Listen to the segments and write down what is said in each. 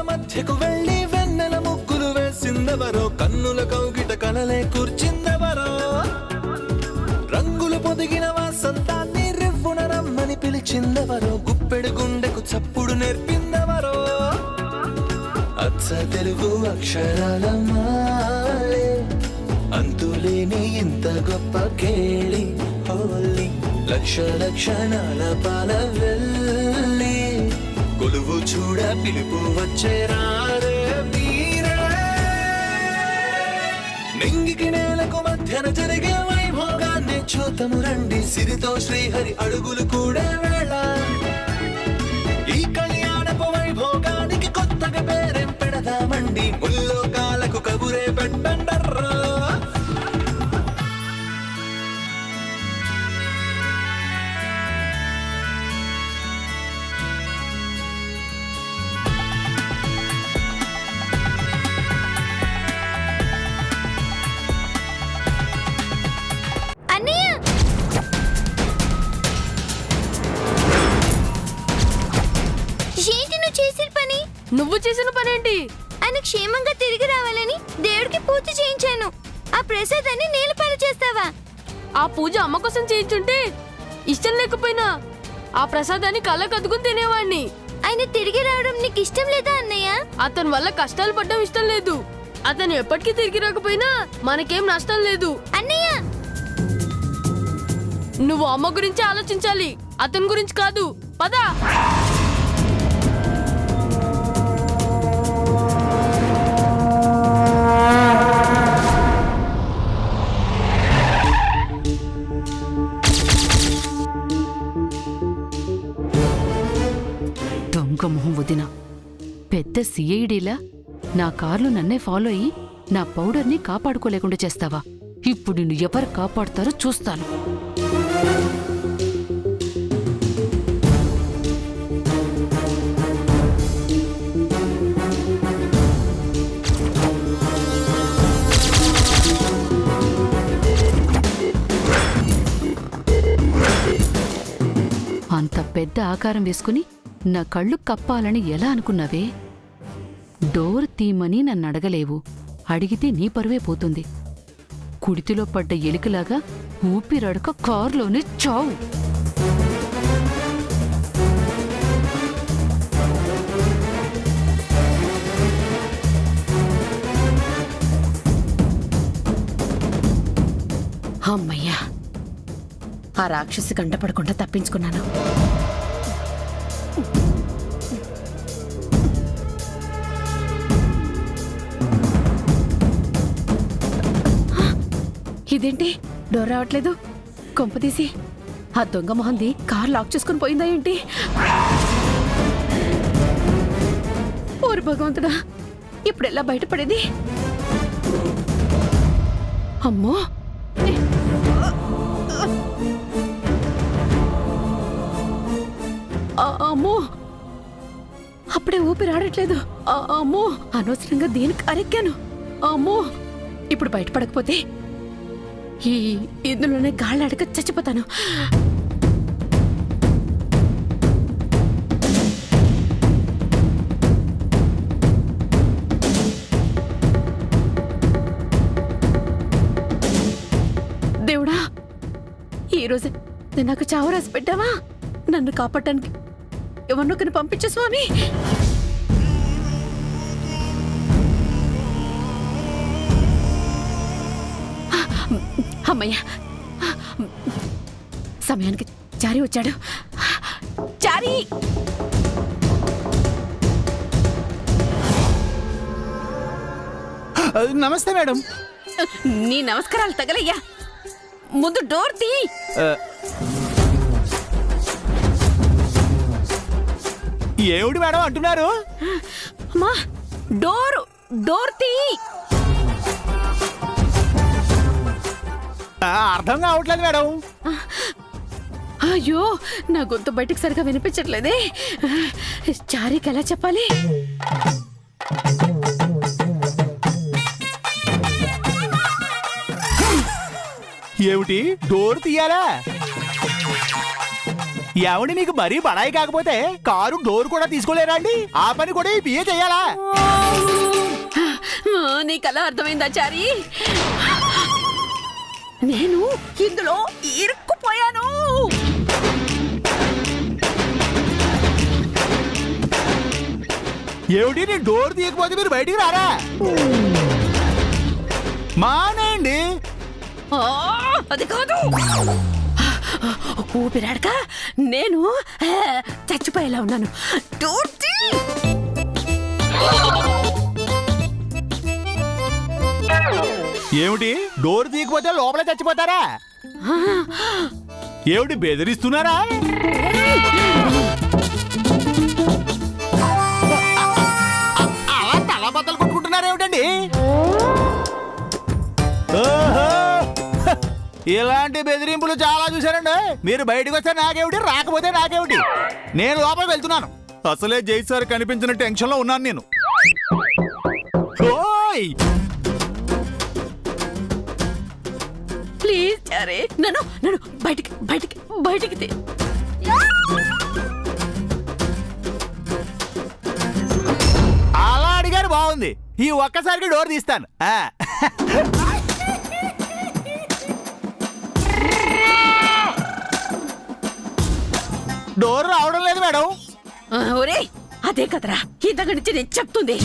మధ్యకు వెళ్ళి వెన్నెల ముగ్గులు వేసిందెవరో, కన్నుల కౌగిట కలలే కూర్చిందెవరో, రంగులు పొదిగిన వాసంతాన్ని రివ్వున రమ్మని పిలిచిందెవరో, గుప్పెడు గుండెకు చప్పుడు నేర్పిందెవరో, అచ్చ తెలుగు అక్షరాల మాలే అంతులేని ఇంత గొప్ప కేళి హోలీ, లక్ష లక్షణాల పాల వెళ్ళి కొలువు చూడ పిలుపు వచ్చేరారే మీరే, నింగికి నేలకు మధ్యన జరిగే వైభోగాన్ని చూతము రండి, సిరితో శ్రీహరి అడుగులు కూడా వేళ, ఈ కళ్యాణపు వైభోగానికి కొత్తగా పేరేం పెడదామండి, ముల్లోకాలకు కబురే పెట్టండర్రా. నువ్వు చేసిన పనేంటి? ఆయన క్షేమంగా తిరిగి రావాలని దేవుడికి పూజ చేయించాను. ఆ ప్రసాదాన్ని నేలపాలు చేస్తావా? ఆ పూజ అమ్మ కోసం చేయించుంటే ఇష్టం లేకపోయినా ఆ ప్రసాదాన్ని కళ్ళకు అద్దుకుని తినేవాడిని. ఆయన తిరిగి రావడం నీకు ఇష్టం లేదా అన్నయ్య? అతని వల్ల కష్టాలు పడడం ఇష్టం లేదు. అతను ఎప్పటికీ తిరిగి రాకపోయినా మనకేం నష్టం లేదు. అన్నయ్య, నువ్వు అమ్మ గురించి ఆలోచించాలి, అతని గురించి కాదు. పద. మొహం వదిన పెద్ద సిఐడిలా నా కార్లు నన్నే ఫాలో అయ్యి నా పౌడర్ని కాపాడుకోలేకుండా చేస్తావా? ఇప్పుడు నిన్ను ఎవరు కాపాడుతారో చూస్తాను. అంత పెద్ద ఆకారం వేసుకుని నా కళ్ళు కప్పాలని ఎలా అనుకున్నావే? డోర్ తీమని నన్ను అడగలేవు, అడిగితే నీ పరువే పోతుంది. కుడితిలో పడ్డ ఎలుకలాగా ఊపిరడక కారులోనే చావు. అమ్మయ్యా, ఆ రాక్షసి కంటపడకుండా తప్పించుకున్నాను. ఇదేంటి డోర్ రావట్లేదు? కొంపదీసి ఆ దొంగ మొహంది కార్ లాక్ చేసుకుని పోయిందా ఏంటి? ఓరి భగవంతుడా, ఇప్పుడెలా బయటపడేది? అమ్మో, అమ్మో, అప్పుడే ఊపిరి ఆడట్లేదు. అమ్మో, అనవసరంగా దీనికి అరెక్కాను. అమ్మో, ఇప్పుడు బయటపడకపోతే ఇందులోనే గాళ్ళాడక చచ్చిపోతాను. దేవుడా, ఈరోజు నాకు చావు రాసి పెట్టావా? నన్ను కాపాడటానికి ఎవరినొకరిని పంపించు స్వామి. అమ్మయ్య, సమయానికి చారి వచ్చాడు. చారి, నమస్తే మేడం. నీ నమస్కారాలు తగలయ్యా, ముందు డోర్ తీ. ఏమిటి మేడం అంటున్నారు? అమ్మా, డోర్ తీ. అర్థం కావట్లేదు మేడం. అయ్యో, నా గొంతు బయటకు సరిగా వినిపించట్లేదే. చారీకి ఎలా చెప్పాలి? ఏమిటి డోర్ తీయాలా? ఎవడి నీకు మరీ బడాయి కాకపోతే కారు డోర్ కూడా తీసుకోలేరా అండి? ఆ పని కూడా ఈ పిఏ చెయ్యాలా? నీకలా అర్థమైందా చారి? నేను ఇందులో ఇరుక్కుపోయాను. ఏమిటి నీ డోర్ తీయకపోతే మీరు బయటికి రారా? మానేయండి. అది కాదు, ఊపిరాడక నేను చచ్చిపోయేలా ఉన్నాను. డోర్ తీ. ఏమిటి డోర్ తీయకపోతే లోపలే చచ్చిపోతారా? ఏమిటి బెదిరిస్తున్నారా? అలా తల బద్దలు కొట్టుకుంటున్నారు ఏమిటండి? ఓహో, ఇలాంటి బెదిరింపులు చాలా చూశారండి. మీరు బయటకు వస్తే నాకేమిటి, రాకపోతే నాకేమిటి? నేను లోపలికి వెళ్తున్నాను. అసలే జై సార్ కనిపించిన టెన్షన్ లో ఉన్నాను నేను. ఓయ్ ప్లీజ్ చారి, నన్ను నన్ను బయటికి బయటికి బయటికి తీ. అలా అడిగారు, బాగుంది. ఈ ఒక్కసారికి డోర్ తీస్తాను. డోర్ రావడం లేదు మేడం. ఒరే, అదే కదరా ఇంతకు నుంచి నేను చెప్తుంది.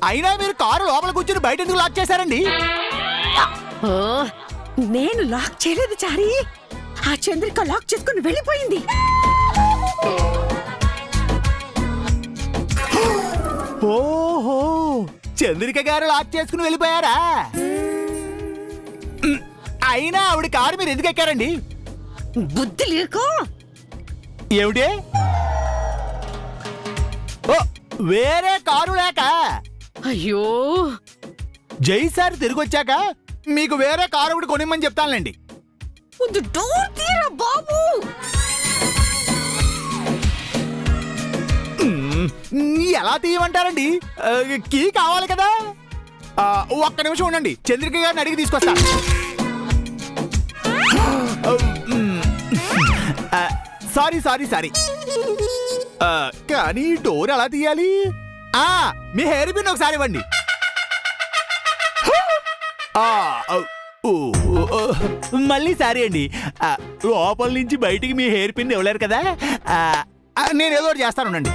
అయినా మీరు కారు లోపల కూర్చుని బయట ఎందుకు లాక్ చేశారండి? ఓ, నేను లాక్ చేయలేదు చారి. ఆ చంద్రిక లాక్ చేసుకుని వెళ్ళిపోయింది. ఓహో, చంద్రిక గారు లాక్ చేసుకుని వెళ్ళిపోయారా? అయినా ఆవిడ కారు మీరు ఎందుకు ఎక్కారండి? బుద్ధి లేక. ఏమిటి? ఓ, వేరే కారు లేక? అయ్యో, జై సార్ తిరిగి వచ్చాక మీకు వేరే కారు ఒకటి కొనిమ్మని చెప్తానులేండి. ముందు డోర్ తీరా బాబు. ఎలా తీయమంటారండి? కీ కావాలి కదా. ఒక్క నిమిషం ఉండండి, చంద్రిక గారిని అడిగి తీసుకొస్తా. సారీ సారీ సారీ, కానీ డోర్ ఎలా తీయాలి? మీ హెయిర్ పిన్ ఒకసారి ఇవ్వండి. మళ్ళీ సారీ అండి, లోపల నుంచి బయటికి మీ హెయిర్ పిన్ ఇవ్వలేరు కదా. నేను ఏదో ఒకటి చేస్తాను, ఉండండి.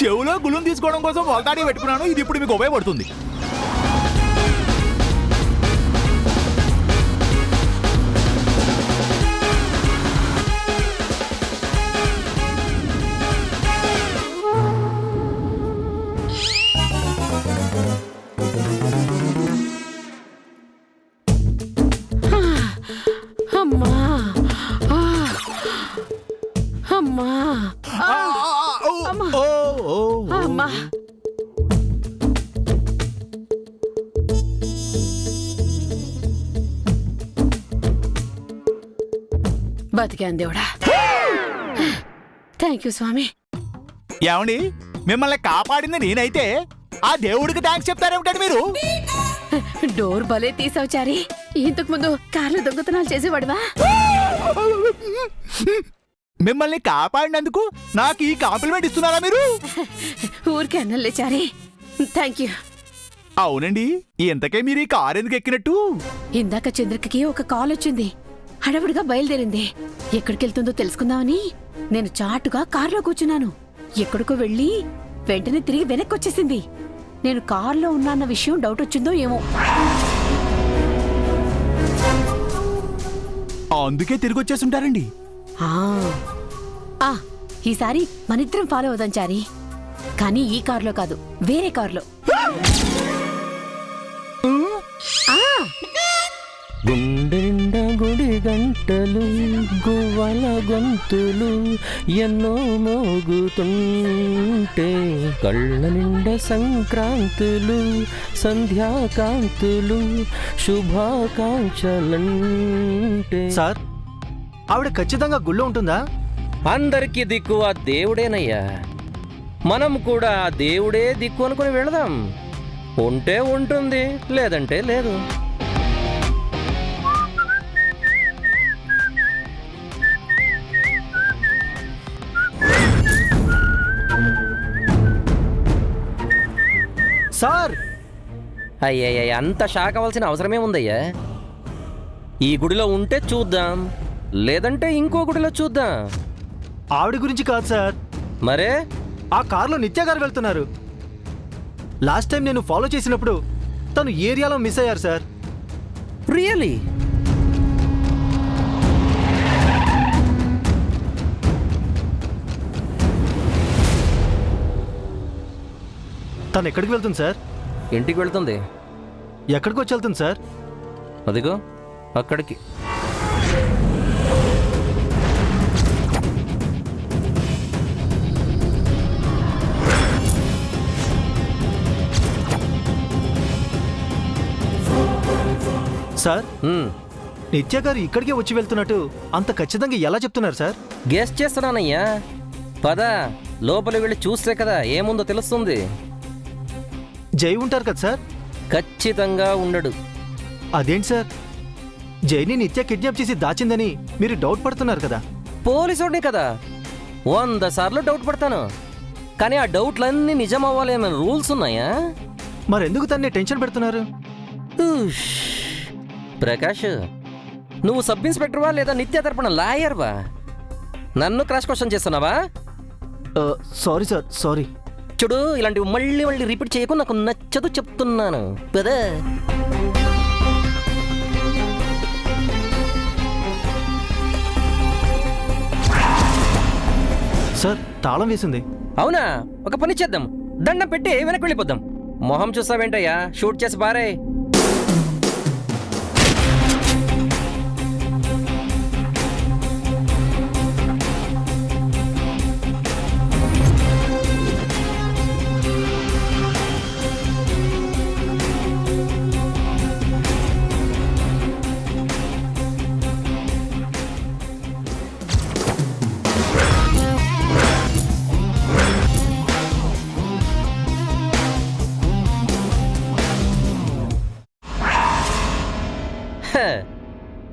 చెవులో గులుం తీసుకోవడం కోసం వాల్తాడి పెట్టుకున్నాను. ఇది ఇప్పుడు మీకు ఉపయోగపడుతుంది. అమ్మా అమ్మా అమ్మా. బతికాను దేవుడా. థ్యాంక్ యూ స్వామి. ఏమండి, మిమ్మల్ని కాపాడింది నేనైతే ఆ దేవుడికి థ్యాంక్స్ చెప్తారేమిటండి మీరు? డోర్ భలే తీసావు చారి. ఇంతకు ముందు కార్లో దొంగతనాలు చేసేవాడివా? మిమ్మల్ని కాపాడినందుకు నాకు ఈ కాంప్లిమెంట్ ఇస్తున్నారా మీరు? ఊరికే అన్నలే చారి. Thank you. అవునండి, ఇంతకే మీరు ఈ కారు ఎందుకు ఎక్కినట్టు? ఇందాక చంద్రికకి ఒక కాల్ వచ్చింది. హడావుడిగా బయలుదేరింది. ఎక్కడికి వెళ్తుందో తెలుసుకుందామని నేను చాటుగా కారులో కూర్చున్నాను. ఎక్కడికో వెళ్ళి వెంటనే తిరిగి వెనక్కి వచ్చేసింది. నేను కారులో ఉన్నాన్న విషయం డౌట్ వచ్చిందో ఏమో. అందుకే తిరిగి వచ్చేస్తుంటారండి. ఈసారి మనిద్దరం ఫాలో అవుదాం చారి. కానీ ఈ కారులో కాదు, వేరే కారులో. గుండె నిండా గుడి గంటలు గువ్వల గొంతులు ఎన్నో మోగుతుంటే కళ్ళ నిండా సంక్రాంతులు సంధ్యాకాంతులు శుభాకాంక్షలంటే. సార్ ఆవిడ ఖచ్చితంగా గుళ్ళో ఉంటుందా? అందరికీ దిక్కు ఆ దేవుడేనయ్యా. మనం కూడా ఆ దేవుడే దిక్కు అనుకుని వెళదాం. ఉంటే ఉంటుంది, లేదంటే లేదు. సార్ అయ్యయ్య, అంత షాక్ అవ్వాల్సిన అవసరమే ఉందయ్యా. ఈ గుడిలో ఉంటే చూద్దాం, లేదంటే ఇంకో గుడిలో చూద్దాం. ఆవిడ గురించి కాదు సార్, మరే ఆ కారులో నిత్య గారు వెళ్తున్నారు. లాస్ట్ టైం నేను ఫాలో చేసినప్పుడు తను ఏరియాలో మిస్ అయ్యారు సార్. రియలీ? తను ఎక్కడికి వెళ్తుంది సార్? ఇంటికి వెళ్తుంది. ఎక్కడికి వచ్చి వెళ్తుంది సార్? అదిగో అక్కడికి. సార్ నిత్య గారు ఇక్కడికే వచ్చి వెళ్తున్నట్టు అంత ఖచ్చితంగా ఎలా చెప్తున్నారు సార్? గెస్ చేస్తున్నానయ్యా. పద, లోపలి వెళ్ళి చూస్తే కదా ఏముందో తెలుస్తుంది. జై ఉంటారు కదా సార్? ఖచ్చితంగా ఉండడు. అదేంటి సార్, జైని నిత్య కిడ్నాప్ చేసి దాచిందని మీరు డౌట్ పడుతున్నారు కదా? పోలీసుడిని కదా, 100 సార్లు డౌట్ పడతాను. కానీ ఆ డౌట్లన్నీ నిజం అవ్వాలి అన్న రూల్స్ ఉన్నాయా? మరెందుకు తన్ని టెన్షన్ పెడుతున్నారు? ఉష్. ప్రకాష్, నువ్వు సబ్ ఇన్స్పెక్టర్వా లేదా నిత్య తరపున లాయర్వా? నన్ను క్రాష్ క్వశ్చన్ చేస్తున్నావా? Sorry sir, sorry. చూడు, ఇలాంటివి మళ్ళీ మళ్ళీ రిపీట్ చేయకు, నాకు నచ్చదు చెప్తున్నాను. పదా. సార్ తాళం వేసింది. అవునా? ఒక పని చేద్దాం, దండం పెట్టి వెనక్కి వెళ్ళిపోద్దాం. మొహం చూస్తావేంటయ్యా, షూట్ చేసి బారే.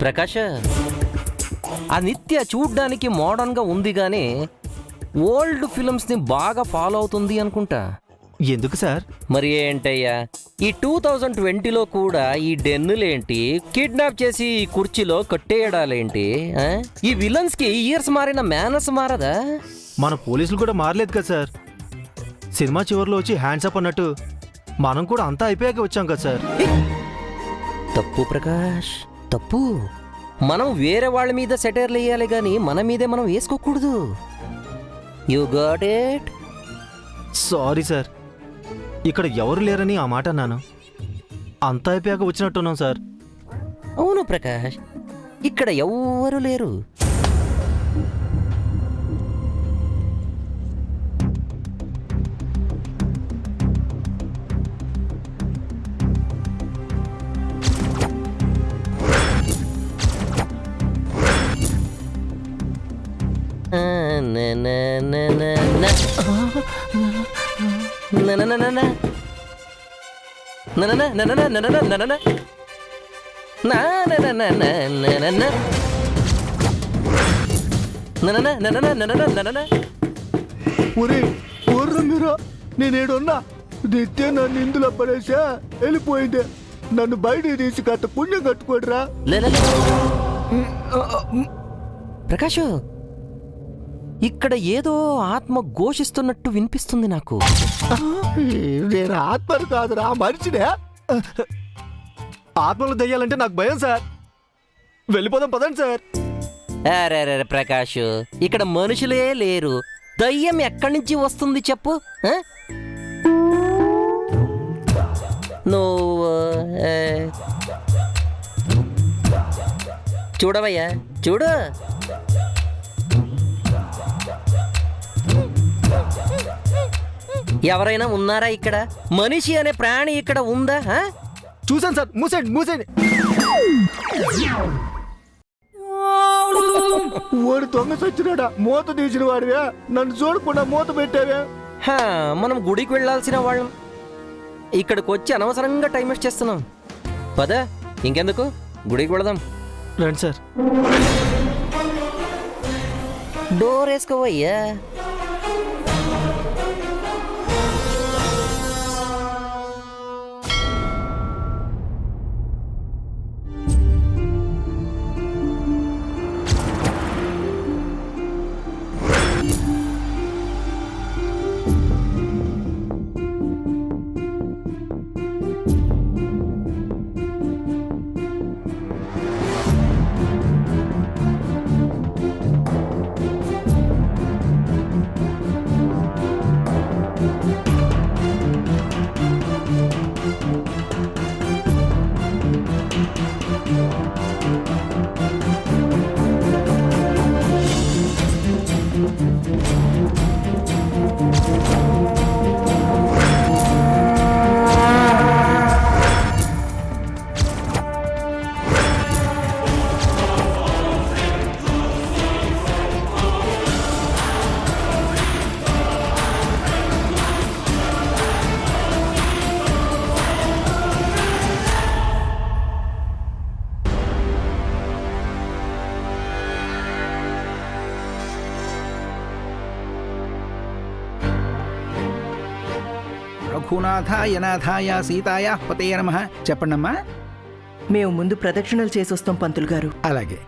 ప్రకాష్, ఆ నిత్య చూడ్డానికి మోడర్న్గా ఉంది కానీ ఓల్డ్ ఫిల్మ్స్ని బాగా ఫాలో అవుతుంది అనుకుంటా. ఎందుకు సార్? మరి ఏంటయ్యా, ఈ 2020లో కూడా ఈ డెన్నులేంటి, కిడ్నాప్ చేసి ఈ కుర్చీలో కట్టేయడాలేంటి? ఈ విలన్స్కి ఇయర్స్ మారిన మేనస్ మారదా? మన పోలీసులు కూడా మారలేదు కదా సార్. సినిమా చివరిలో వచ్చి హ్యాండ్స్ అప్ అన్నట్టు మనం కూడా అంతా అయిపోయాక వచ్చాం కదా సార్. తప్పు ప్రకాష్, తప్పు. మనం వేరే వాళ్ళ మీద సెటైర్లు వేయాలి కానీ మన మీదే మనం వేసుకోకూడదు. You got it? Sorry sir, ఇక్కడ ఎవరు లేరని ఆ మాట అన్నాను. అంతా అయిపోయాక వచ్చినట్టున్నాం సార్. అవును ప్రకాష్, ఇక్కడ ఎవ్వరూ లేరు. మీరా నేనేడున్నా నిత్య నన్ను ఇందులో పడేసా వెళ్ళిపోయిందే. నన్ను బయట తీసి కట్ట పుణ్యం కట్టుకోడరా. ప్రకాష్, ఇక్కడ ఏదో ఆత్మ ఘోషిస్తున్నట్టు వినిపిస్తుంది నాకు. నేను ఆత్మను కాదురా, మనిషినే. ఆత్మలు దయ్యాలంటే నాకు భయం సార్. వెళ్ళిపోదాం పదండి సార్. అరే ప్రకాష్, ఇక్కడ మనుషులే లేరు, దయ్యం ఎక్కడి నుంచి వస్తుంది చెప్పు? నువ్వు చూడవయ్యా చూడు. ఎవరైనా ఉన్నారా ఇక్కడ? మనిషి అనే ప్రాణి ఇక్కడ ఉందా? ఆ? చూసాను సార్, మూసేయండి మూసేయండి. ఓడి దొంగ సచ్చినాడా, మూత తీసిన వాడివే, నన్ను చూడకుండా మూత పెట్టావే. హా, మనం గుడికి వెళ్ళాల్సిన వాళ్ళం ఇక్కడికి వచ్చి అనవసరంగా టైం వేస్ట్ చేస్తున్నాం. పద, ఇంకెందుకు, గుడికి వెళదాం. రండి సార్. డోర్ వేసుకోవయ్యా. రఘునాథాయ నాథాయ సీతాయ పతయ నమః. చెప్పండమ్మా. మేము ముందు ప్రదక్షిణలు చేసొస్తాం పంతులు గారు. అలాగే.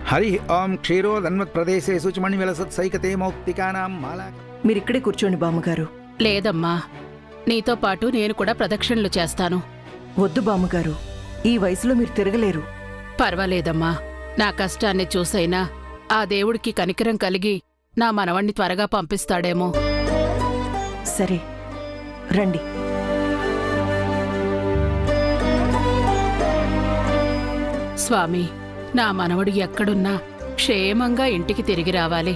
హరి ఓం క్షీరోదన్మత్ ప్రదేశే శుచిమణి విలసత్ సైకతే మౌక్తికానాం మాలా. మీరిక్కడే కూర్చోండి బామ్మగారు. లేదమ్మా, నీతో పాటు నేను కూడా ప్రదక్షిణలు చేస్తాను. వద్దు బామ్మగారు, ఈ వయసులో మీరు తిరగలేరు. పర్వాలేదమ్మా, నా కష్టాన్ని చూసైనా ఆ దేవుడికి కనికరం కలిగి నా మనవణ్ణి త్వరగా పంపిస్తాడేమో. సరే రండి. స్వామి, నా మనవడు ఎక్కడున్నా క్షేమంగా ఇంటికి తిరిగి రావాలి.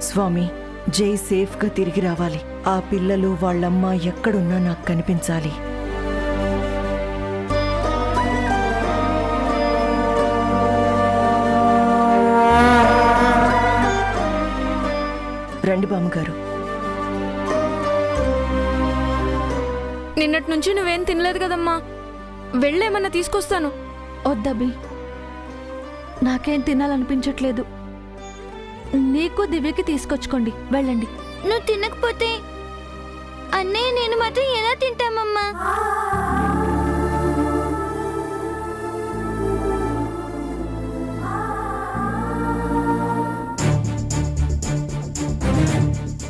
స్వామి, జై సేఫ్గా తిరిగి రావాలి. ఆ పిల్లలు వాళ్ళమ్మ ఎక్కడున్నా నాకు కనిపించాలి. రండి బామ్మగారు. నిన్నటి నుంచి నువ్వేం తినలేదు కదమ్మా, వెళ్ళేమన్నా తీసుకొస్తాను. వద్దబ్బి, నాకేం తినాలనిపించట్లేదు. నీకు దివ్యకి తీసుకొచ్చుకోండి, వెళ్ళండి. నువ్వు తినకపోతే అన్నయ్య నేను మాత్రం ఎలా తింటామమ్మా?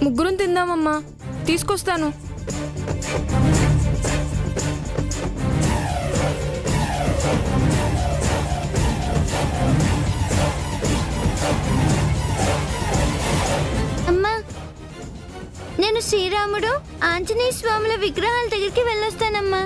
ముగ్గురం తిందామమ్మా, తీసుకొస్తాను. అమ్మా, నేను శ్రీరాముడు ఆంజనేయ స్వాముల విగ్రహాల దగ్గరికి వెళ్ళొస్తానమ్మా.